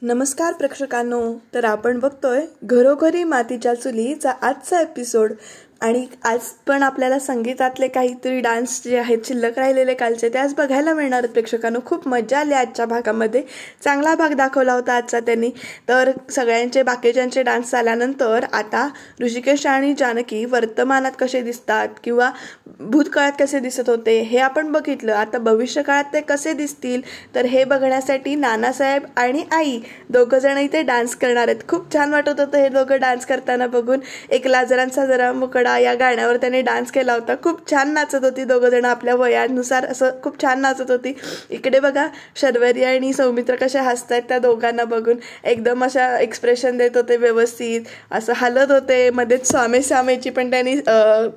नमस्कार प्रेक्षकांनो, तर आपण बघतोय घरोघरी मातीच्या चुलीचा आजचा एपिसोड. आणि आज पण आपल्याला संगीतातले काहीतरी डान्स जे आहेत शिल्लक राहिलेले कालचे ते आज बघायला मिळणार आहेत प्रेक्षकांनो. खूप मजा आली आजच्या भागामध्ये, चांगला भाग दाखवला होता आजचा त्यांनी. तर सगळ्यांचे बाकीच्यांचे डान्स झाल्यानंतर आता ऋषिकेश आणि जानकी वर्तमानात कसे दिसतात किंवा भूतकाळात कसे दिसत होते हे आपण बघितलं. आता भविष्यकाळात ते कसे दिसतील तर हे बघण्यासाठी नानासाहेब आणि आई दोघं जण इथे डान्स करणार आहेत. खूप छान वाटत होतं हे दोघं डान्स करताना बघून. एक लाजरांचा जरा मुकडा या गाण्यावर त्याने डान्स केला होता. खूप छान नाचत होती दोघं जण, आपल्या वयानुसार असं खूप छान नाचत होती. इकडे बघा शर्वरी आणि सौमित्र कशा हसतायत त्या दोघांना बघून, एकदम अशा एक्सप्रेशन देत होते, व्यवस्थित असं हलत होते. मध्येच स्वामीची पण त्यांनी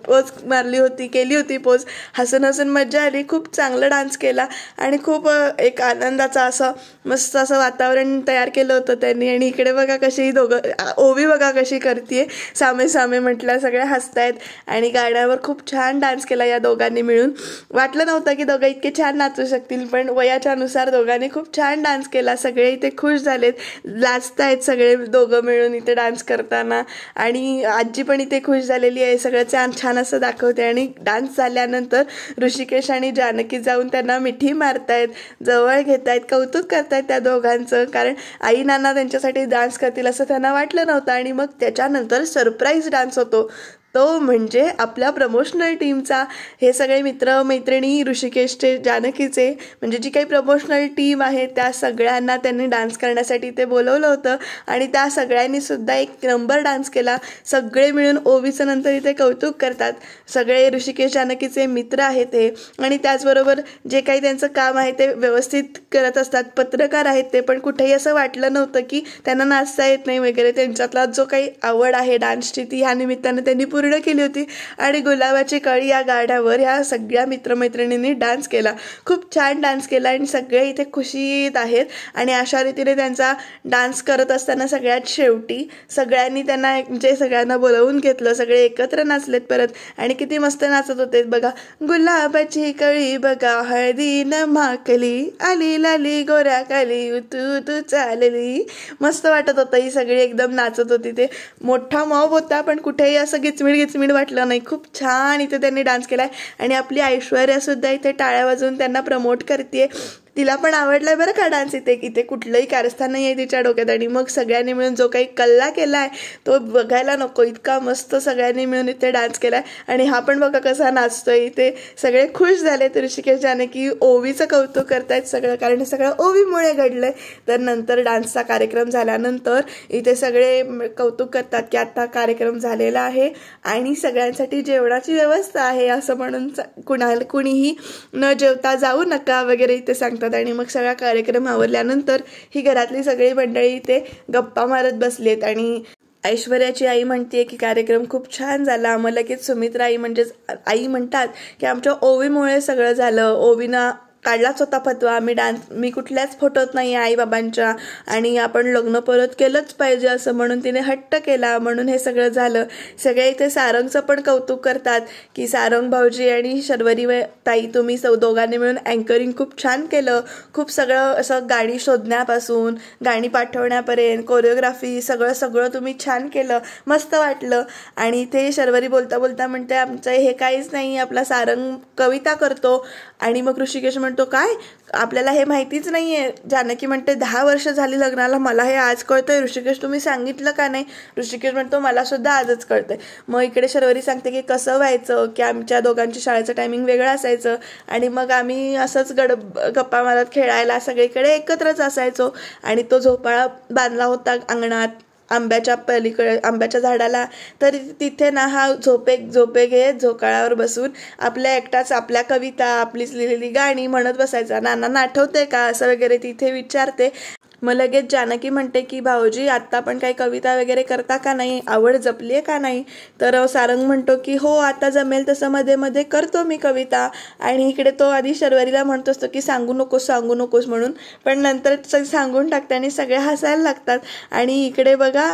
पोज मारली होती, केली होती पोज. हसून हसून मजा आली. खूप चांगला डान्स केला आणि खूप एक आनंदाचा असं मस्त असं वातावरण तयार केलं होतं त्यांनी. आणि इकडे बघा कशी दोघं ओवी बघा कशी करते, सामे म्हटल्या, सगळ्या हसतायत आणि गाण्यावर खूप छान डान्स केला या दोघांनी मिळून. वाटलं नव्हतं की दोघं इतके छान नाचू शकतील, पण वयाच्या अनुसार दोघांनी खूप छान डान्स केला. सगळे इथे खुश झालेत, लाजतायत सगळे दोघं मिळून इथे डान्स करताना. आणि आजी पण इथे खुश झालेली आहे, सगळं छान असं दाखवते. आणि डान्स झाल्यानंतर ऋषिकेश आणि जानकी जाऊन त्यांना मिठी मारतायत, जवळ घेतायत, कौतुक करतायत त्या दोघांचं. कारण आई नाना त्यांच्यासाठी डान्स करतील असं त्यांना वाटलं नव्हतं. आणि मग त्याच्यानंतर सरप्राईज डान्स होतो, तो म्हणजे आपल्या प्रमोशनल टीमचा. हे सगळे मित्रमैत्रिणी ऋषिकेशचे, जानकीचे, म्हणजे जी काही प्रमोशनल टीम आहे त्या सगळ्यांना त्यांनी डान्स करण्यासाठी ते बोलवलं होतं. आणि त्या सगळ्यांनी सुद्धा एक नंबर डान्स केला. सगळे मिळून ओवीचं नंतर इथे कौतुक करतात. सगळे ऋषिकेश जानकीचे मित्र आहेत ते, आणि त्याचबरोबर जे काही त्यांचं काम आहे ते व्यवस्थित करत असतात. पत्रकार आहेत ते, पण कुठेही असं वाटलं नव्हतं की त्यांना नाचता येत नाही वगैरे. त्यांच्यातला जो काही आवड आहे डान्सची ती ह्या निमित्तानं त्यांनी पूर्ण केली होती. आणि गुलाबाची कळी या गाण्यावर ह्या सगळ्या मित्रमैत्रिणींनी डान्स केला. खूप छान डान्स केला आणि सगळे इथे खुशीत आहेत. आणि अशा रीतीने त्यांचा डान्स करत असताना सगळ्यात शेवटी सगळ्यांनी त्यांना म्हणजे सगळ्यांना बोलवून घेतलं. सगळे एकत्र नाचलेत परत आणि किती मस्त नाचत होते बघा. गुलाबाची कळी बघा हळदीनं माकली, आली लाली गोऱ्या काली तू चालली. मस्त वाटत होतं, ही सगळी एकदम नाचत होती. ते मोठा मॉब होता पण कुठेही असं गिचमीड वाटलं नाही. खूप छान इथे त्यांनी डान्स केलाय. आणि आपली ऐश्वर्या सुद्धा इथे टाळ्या वाजवून त्यांना प्रमोट करते. तिला पण आवडलाय बरं का डान्स. इथे कुठलंही कारस्थान नाही आहे तिच्या डोक्यात. आणि मग सगळ्यांनी मिळून जो काही कल्ला केलाय तो बघायला नको, इतका मस्त सगळ्यांनी मिळून इथे डान्स केलाय. आणि हा पण बघा कसा नाचतोय. इथे सगळे खुश झाले. तर ऋषिकेश जानकी ओवीचं कौतुक करतायत सगळं, कारण हे सगळं ओवीमुळे घडलंय. तर नंतर डान्सचा कार्यक्रम झाल्यानंतर इथे सगळे कौतुक करतात की आता कार्यक्रम झालेला आहे आणि सगळ्यांसाठी जेवणाची व्यवस्था आहे असं म्हणून कुणीही न जेवता जाऊ नका वगैरे इथे सांगतात. आणि मग सगळा कार्यक्रम आवरल्यानंतर ही घरातली सगळी मंडळी इथे गप्पा मारत बसलेत. आणि ऐश्वर्याची आई म्हणते की कार्यक्रम खूप छान झाला. मग लगेच सुमित्रा आई म्हणजेच आई म्हणतात की आमच्या ओवीमुळे सगळं झालं. ओवीनं काढलाच होता फतवा, मी कुठल्याच फोटोत नाही आहे आईबाबांच्या, आणि आपण लग्न परत केलंच पाहिजे असं म्हणून तिने हट्ट केला, म्हणून हे सगळं झालं. सगळे इथे सारंगचं पण कौतुक करतात की सारंग भाऊजी आणि शर्वरी ताई तुम्ही दोघांनी मिळून अँकरिंग खूप छान केलं. खूप सगळं असं गाणी शोधण्यापासून गाणी पाठवण्यापर्यंत कोरिओग्राफी सगळं तुम्ही छान केलं, मस्त वाटलं. आणि इथे शर्वरी बोलता म्हणते आमचं हे काहीच नाही, आपला सारंग कविता करतो. आणि मग ऋषिकेश म्हणतो काय आपल्याला हे माहितीच नाहीये. जानकी म्हणते 10 वर्ष झाली लग्नाला, मला हे आज कळतंय. ऋषिकेश तुम्ही सांगितलं का नाही? ऋषिकेश म्हणतो मला सुद्धा आजच कळतंय. मग इकडे शर्वरी सांगते की कसं व्हायचं की आमच्या दोघांची शाळेचं टायमिंग वेगळं असायचं आणि मग आम्ही असंच गप्पा मारत खेळायला सगळीकडे एकत्रच असायचो. आणि तो झोपाळा बांधला होता अंगणात आंब्याच्या पलीकडे, आंब्याच्या झाडाला. तर तिथे ना हा झोपे घेत झोकाळावर बसून आपल्या एकटाच आपल्या कविता, आपलीच लिहिलेली गाणी म्हणत बसायचा. नानांना आठवते का असं वगैरे तिथे विचारते. मग लगेच जानकी म्हणते की भाऊजी आत्ता पण काही कविता वगैरे करता का नाही, आवड जपली आहे का नाही? तर सारंग म्हणतो की हो आता जमेल तसं मध्ये मध्ये करतो मी कविता. आणि इकडे तो आधी शर्वरीला म्हणतो असतो की सांगू नकोस म्हणून, पण नंतर सांगून टाकते आणि सगळे हसायला लागतात. आणि इकडे बघा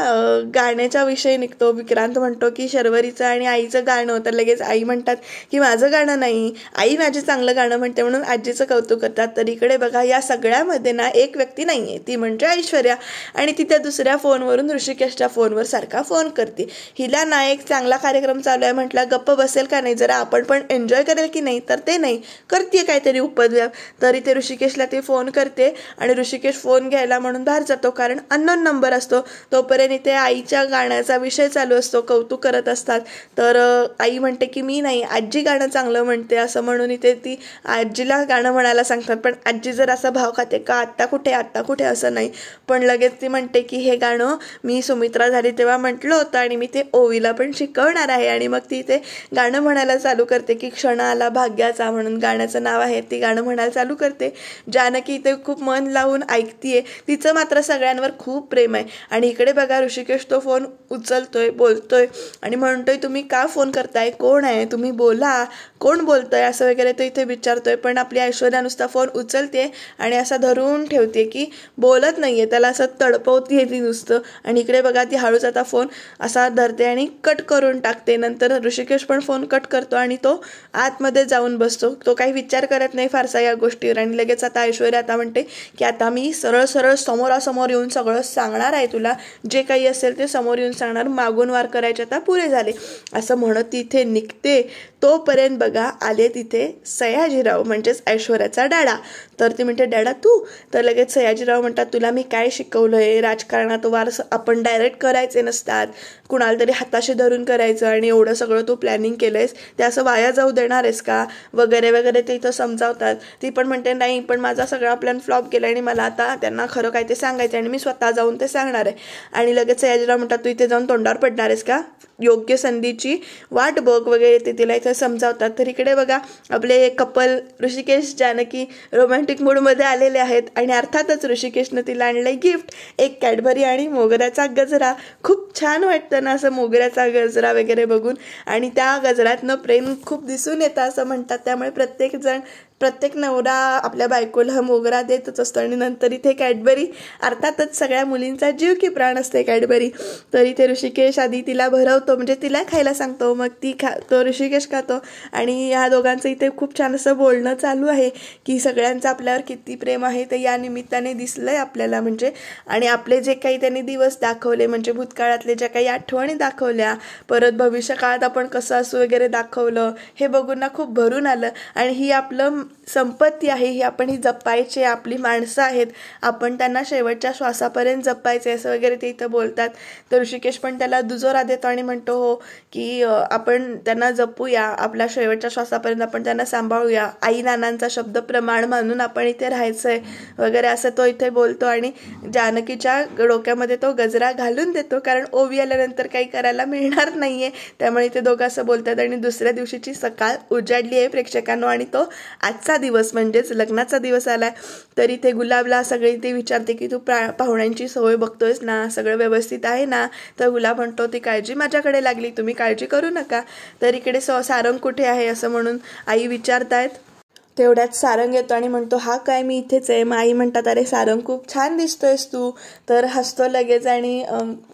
गाण्याचा विषय निघतो. विक्रांत म्हणतो की शर्वरीचं आणि आईचं गाणं. तर लगेच आई म्हणतात की माझं गाणं नाही, आई माझे चांगलं गाणं म्हणते म्हणून आजीचं कौतुक करतात. तर इकडे बघा या सगळ्यामध्ये ना एक व्यक्ती नाहीये, ती म्हणजे ऐश्वर्या. आणि ती त्या दुसऱ्या फोनवरून ऋषिकेशच्या फोनवर सारखा फोन करते. हिला ना एक चांगला कार्यक्रम चालू आहे म्हटलं गप्प बसेल का नाही, जरा आपण पण एन्जॉय करेल की नाही, तर ते नाही करते काहीतरी उपद्व्याप. तरी ते ऋषिकेशला ते फोन करते आणि ऋषिकेश फोन घ्यायला म्हणून बाहेर जातो, कारण अननोन नंबर असतो. तोपर्यंत इथे आईच्या गाण्याचा विषय चालू असतो, कौतुक करत असतात. तर आई म्हणते की मी नाही, आजी गाणं चांगलं म्हणते असं म्हणून इथे ती आजीला गाणं म्हणायला सांगतात. पण आजी जर असा भाव खाते का आत्ता कुठे असं नाही, पण लगेच ती म्हणते की हे गाणं मी सुमित्रा झाली तेव्हा म्हटलं होतं आणि मी ते ओवीला पण शिकवणार आहे. आणि मग ती ते गाणं म्हणायला चालू करते की क्षण आला भाग्याचा म्हणून गाण्याचं नाव आहे. ती गाणं म्हणायला चालू करते. जानकी इथे खूप मन लावून ऐकतीये. तिचं मात्र सगळ्यांवर खूप प्रेम आहे. आणि इकडे बघा ऋषिकेश तो फोन उचलतोय, बोलतोय आणि म्हणतोय तुम्ही का फोन करताय, कोण आहे, तुम्ही बोला, कोण बोलतोय असं वगैरे तो इथे विचारतोय. पण आपली ऐश्वर्या नुसता फोन उचलते आणि असा धरून ठेवते की बोलत नाहीये, त्याला असं तडपवतीये ती नुसतं. आणि इकडे बघा ती हळूच आता फोन असा धरते आणि कट करून टाकते. नंतर ऋषिकेश पण फोन कट करतो आणि तो आतमध्ये जाऊन बसतो. तो काही विचार करत नाही फारसा या गोष्टीवर. आणि लगेच आता ऐश्वर्या आता म्हणते की आता मी सरळ समोरासमोर येऊन सगळं सांगणार आहे तुला, जे काही असेल ते समोर येऊन सांगणार, मागून वार करायचे आता पुरे झाले असं म्हणत तिथे निघते. तोपर्यंत बघा आले तिथे सयाजीराव म्हणजेच ऐश्वर्याचा डॅडा. तर ती म्हणते डॅडा तू, तर लगेच सयाजीराव म्हणतात तुला मी काय शिकवलंय, राजकारणात वार आपण डायरेक्ट करायचे नसतात, कुणाला तरी हाताशी धरून करायचं आणि एवढं सगळं तू प्लॅनिंग केलंयस ते असं वाया जाऊ देणार आहेस का वगैरे वगैरे ते इथं समजावतात. ती पण म्हणते नाही, पण माझा सगळा प्लॅन फ्लॉप केला आणि मला आता त्यांना खरं काय ते सांगायचं आणि मी स्वतः जाऊन ते सांगणार आहे. आणि लगेच सयाजीराव म्हणतात तू इथे जाऊन तोंडावर पडणार आहेस का, योग्य संधीची वाट बघ वगैरे ते तिला इथे समजावतात. तर इकडे बघा आपले कपल ऋषिकेश जानकी रोमॅन्टिक मूडमध्ये आलेले आहेत आणि अर्थातच ऋषिकेशनं तिला आणलंय गिफ्ट, एक कॅडबरी आणि मोगऱ्याचा गजरा. खूप छान वाटतं ना असं मोगऱ्याचा गजरा वगैरे बघून, आणि त्या गजऱ्यातनं प्रेम खूप दिसून येतं असं म्हणतात. त्यामुळे प्रत्येक नवरा आपल्या बायकोला मोगरा देतच असतो. आणि नंतर इथे कॅडबरी, अर्थातच सगळ्या मुलींचा जीव की प्राण असते कॅडबरी. तर इथे ऋषिकेश आधी तिला भरवतो, म्हणजे तिला खायला सांगतो, मग तो ऋषिकेश खातो. आणि ह्या दोघांचं इथे खूप छान असं बोलणं चालू आहे की सगळ्यांचं आपल्यावर किती प्रेम आहे ते या निमित्ताने दिसलंय आपल्याला. म्हणजे आणि आपले जे काही त्यांनी दिवस दाखवले, म्हणजे भूतकाळातले ज्या काही आठवणी दाखवल्या, परत भविष्य काळात आपण कसं असू वगैरे दाखवलं, हे बघून ना खूप भरून आलं. आणि ही आपलं संपत्ती आहे, ही आपण ही जपायची, आपली माणसं आहेत, आपण त्यांना शेवटच्या श्वासापर्यंत जपायचे असं वगैरे ते इथं बोलतात. तर ऋषिकेश पण त्याला दुजोरा देतो आणि म्हणतो हो की आपण त्यांना जपूया, आपल्या शेवटच्या श्वासापर्यंत आपण त्यांना सांभाळूया, आई नानांचा शब्द प्रमाण मानून आपण इथे राहायचंय वगैरे असं तो इथे बोलतो. आणि जानकीच्या डोक्यामध्ये तो गजरा घालून देतो, कारण ओवी आल्यानंतर काही करायला मिळणार नाहीये, त्यामुळे ते दोघं असं बोलतात. आणि दुसऱ्या दिवशीची सकाळ उजाडली आहे प्रेक्षकांनो, आणि तो आजचा दिवस म्हणजेच लग्नाचा दिवस आलाय. तरी ते गुलाबला सगळी ते विचारते की तू पाहुण्यांची सोय बघतोयस ना, सगळं व्यवस्थित आहे ना. तर गुलाब म्हणतो ती काळजी माझ्याकडे लागली, तुम्ही काळजी करू नका. तर इकडे सारंग कुठे आहे असं म्हणून आई विचारतायत. तेवढ्यात सारंग येतो आणि म्हणतो हा काय, मी इथेच आहे. मग आई म्हणतात अरे सारंग खूप छान दिसतोयस तू. तर हसतो लगेच आणि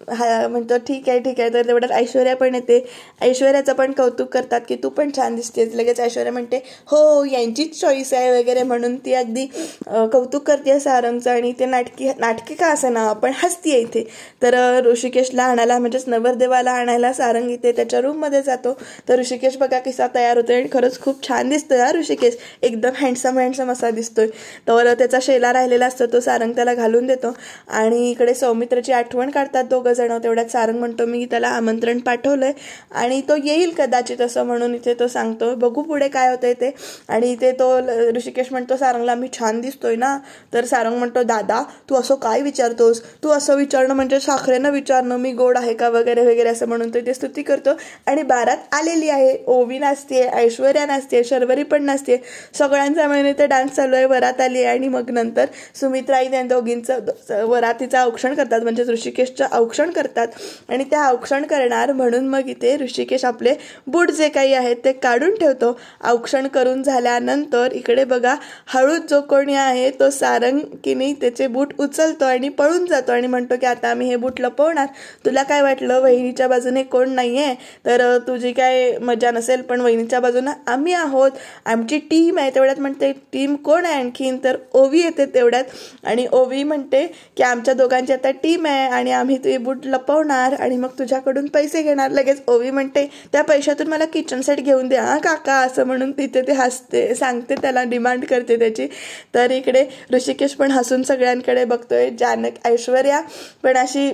म्हणतो ठीक आहे. तर तेवढ्यात ऐश्वर्या पण येते. ऐश्वर्याचं पण कौतुक करतात की तू पण छान दिसतेस. लगेच ऐश्वर्या म्हणते हो यांचीच चॉईस आहे वगैरे म्हणून ती अगदी कौतुक करते सारंगचं. आणि ते नाटकी का असं ना पण हसतीये इथे. तर ऋषिकेशला आणायला म्हणजेच नवरदेवाला आणायला सारंग इथे त्याच्या रूममध्ये जातो. तर ऋषिकेश बघा किस्सा तयार होतोय आणि खरंच खूप छान दिसतोय हा ऋषिकेश, एकदम हँडसम असा दिसतोय. तर त्याचा शेला राहिलेला असतो तो सारंग त्याला घालून देतो. आणि इकडे सौमित्राची आठवण काढतात दोघं जण. तेवढ्यात सारंग म्हणतो मी त्याला आमंत्रण पाठवलंय आणि तो येईल कदाचित असं म्हणून इथे तो सांगतो. बघू पुढे काय होतंय ते. आणि इथे तो ऋषिकेश म्हणतो सारंगला मी छान दिसतोय ना. तर सारंग म्हणतो दादा तू असं काय विचारतोस, तू असं विचारणं म्हणजे साखरेनं विचारणं, मी गोड आहे का वगैरे वगैरे असं म्हणून तो इथे स्तुती करतो. आणि बारात आलेली आहे, ओवी नाचते, ऐश्वर्या नाचते, शर्वरी पण नाचते, सगळ्यांचा मिळून इथे डान्स चालू आहे. वरात आली आहे आणि मग नंतर सुमित्राई त्या दोघींचं वरातीचं औक्षण करतात, म्हणजे ऋषिकेशचं औक्षण करतात. आणि त्या औक्षण करणार म्हणून मग इथे ऋषिकेश आपले बूट जे काही आहेत ते काढून ठेवतो. औक्षण करून झाल्यानंतर इकडे बघा हळूच जो कोणी आहे तो सारंगीने त्याचे बूट उचलतो आणि पळून जातो आणि म्हणतो की आता आम्ही हे बूट लपवणार. तुला काय वाटलं वहिनीच्या बाजूने कोण नाहीये तर तुझी काय मजा नसेल, पण वहिनीच्या बाजूने आम्ही आहोत, आमची टीम आहे नाही. तेवढ्यात म्हणते टीम कोण आहे आणखीन, तर ओवी येते तेवढ्यात. आणि ओवी म्हणते की आमच्या दोघांची आता टीम आहे आणि आम्ही तुझे बूट लपवणार आणि मग तुझ्याकडून पैसे घेणार. लगेच ओवी म्हणते त्या पैशातून मला किचन सेट घेऊन द्या हा काका, असं म्हणून तिथे ते हसते, सांगते त्याला, डिमांड करते त्याची. तर इकडे ऋषिकेश पण हसून सगळ्यांकडे बघतोय. ऐश्वर्या पण अशी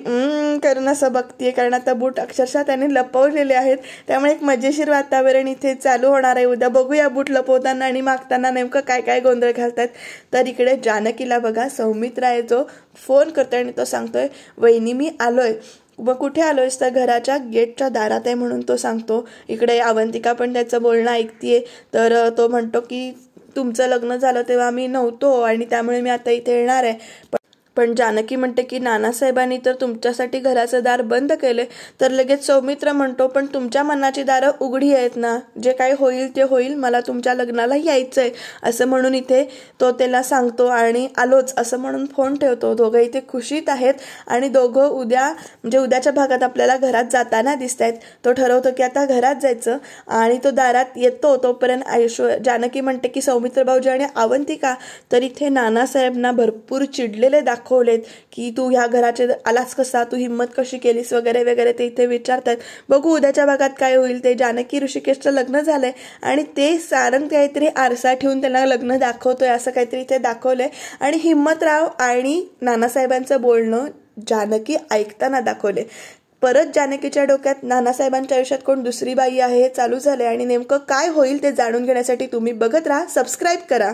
करून असं बघतीये, कारण आता बूट अक्षरशः त्याने लपवलेले आहेत. त्यामुळे एक मजेशीर वातावरण इथे चालू होणार आहे. उद्या बघूया बूट लपवताना आणि मागताना नेमकं काय काय गोंधळ घालतात. तर इकडे जानकीला बघा सौमित्र आहे जो फोन करतोय आणि तो सांगतोय वहिनी मी आलोय. मग कुठे आलोयस, तर घराच्या गेटच्या दारात आहे म्हणून तो सांगतो. इकडे अवंतिका पण त्याचं बोलणं ऐकतीये. तर तो म्हणतो की तुमचं लग्न झालं तेव्हा मी नव्हतो आणि त्यामुळे मी आता इथे येणार आहे. पण जानकी म्हणते की नानासाहेबांनी तर तुमच्यासाठी घराचं दार बंद केले. तर लगेच सौमित्र म्हणतो पण तुमच्या मनाची दारं उघडी आहेत ना, जे काही होईल ते होईल, मला तुमच्या लग्नाला यायचंय असं म्हणून इथे तो त्याला सांगतो आणि आलोच असं म्हणून फोन ठेवतो. दोघं इथे खुशीत आहेत आणि दोघं उद्याच्या भागात आपल्याला घरात जाताना दिसत आहेत. तो ठरवतो की आता घरात जायचं आणि तो दारात येतो. तोपर्यंत जानकी म्हणते की सौमित्र भाऊजी आणि अवंतिका तर इथे नानासाहेबांना भरपूर चिडलेले दाखवलेत की तू ह्या घराचे आलास कसा, तू हिंमत कशी केलीस वगैरे वगैरे ते इथे विचारतात. बघू उद्याच्या भागात काय होईल ते. जानकी ऋषिकेशचं लग्न झालंय आणि ते सारंग काहीतरी आरसा ठेवून त्यांना लग्न दाखवतोय असं काहीतरी इथे दाखवलंय. आणि हिम्मतराव आणि नानासाहेबांचं बोलणं जानकी ऐकताना दाखवले. परत जानकीच्या डोक्यात नानासाहेबांच्या आयुष्यात कोण दुसरी बाई आहे हे चालू झाले आणि नेमकं काय होईल ते जाणून घेण्यासाठी तुम्ही बघत राहा. सबस्क्राईब करा.